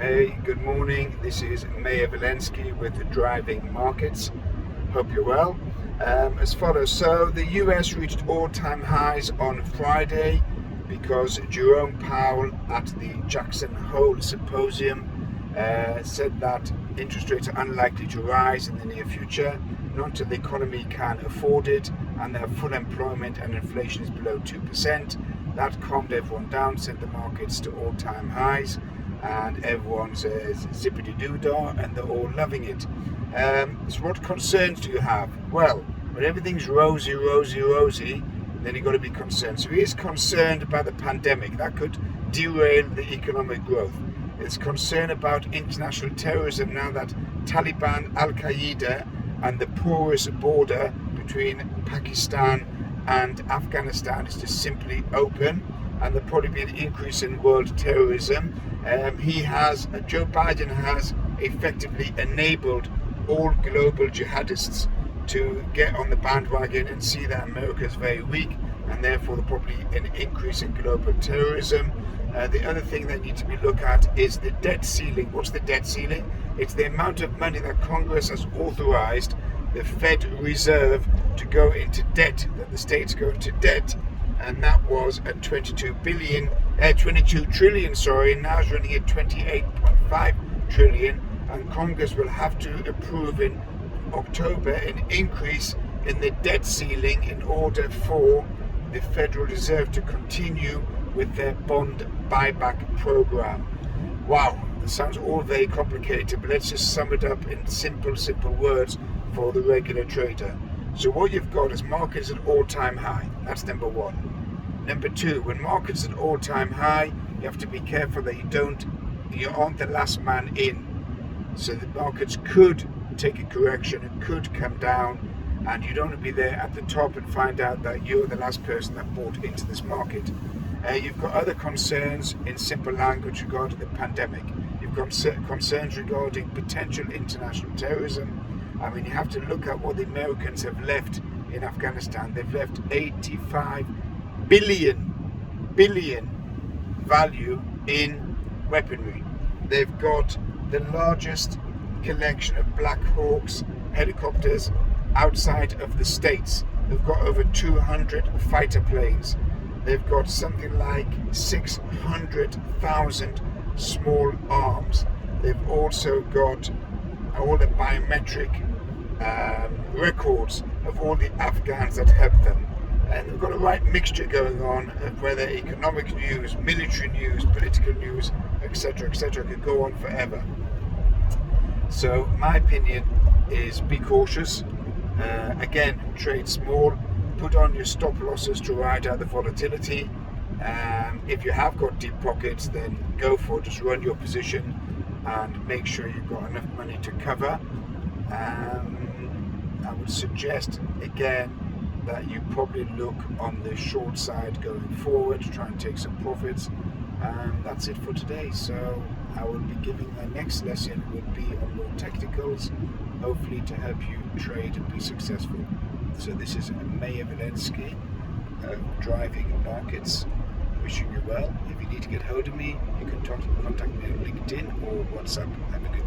Hey, good morning. This is Meir Valensky with the Driving Markets. Hope you're well. As follows. So the US reached all-time highs on Friday because Jerome Powell at the Jackson Hole Symposium said that interest rates are unlikely to rise in the near future, not until the economy can afford it and their full employment and inflation is below 2%. That calmed everyone down, sent the markets to all-time highs, and everyone says zippity-doo-dah, and they're all loving it. So what concerns do you have? Well, when everything's rosy, then you've got to be concerned. So he is concerned about the pandemic. That could derail the economic growth. There's concern about international terrorism now that Taliban, Al-Qaeda, and the porous border between Pakistan and Afghanistan is just simply open, and there'll probably be an increase in world terrorism. Joe Biden has effectively enabled all global jihadists to get on the bandwagon and see that America is very weak, and therefore there'll probably an increase in global terrorism. The other thing they need to be looked at is the debt ceiling. What's the debt ceiling? It's the amount of money that Congress has authorized the Fed Reserve to go into debt, that the states go into debt, and that was at 22 trillion, now it's running at 28.5 trillion, and Congress will have to approve in October an increase in the debt ceiling in order for the Federal Reserve to continue with their bond buyback program. Wow, that sounds all very complicated, but let's just sum it up in simple words for the regular trader. So what you've got is markets at all-time high. That's number one. Number two, when markets at all-time high, you have to be careful that you aren't the last man in. So the markets could take a correction, it could come down, and you don't want to be there at the top and find out that you're the last person that bought into this market. You've got other concerns in simple language regarding the pandemic. You've got concerns regarding potential international terrorism. I mean, you have to look at what the Americans have left in Afghanistan. They've left 85 billion value in weaponry. They've got the largest collection of Black Hawks helicopters outside of the States. They've got over 200 fighter planes. They've got something like 600,000 small arms. They've also got all the biometric records of all the Afghans that helped them. And they've got a right mixture going on of whether economic news, military news, political news, etc., could go on forever. So my opinion is be cautious. Again, trade small. Put on your stop losses to ride out the volatility. If you have got deep pockets, then go for it. Just run your position and make sure you've got enough money to cover. I would suggest again that you probably look on the short side going forward, try and take some profits. That's it for today. So I will be giving my next lesson would be on more technicals, hopefully to help you trade and be successful. So this is Meir Valensky, Driving Markets, wishing you well. If you need to get hold of me, you can contact me on LinkedIn or WhatsApp. Have a good day.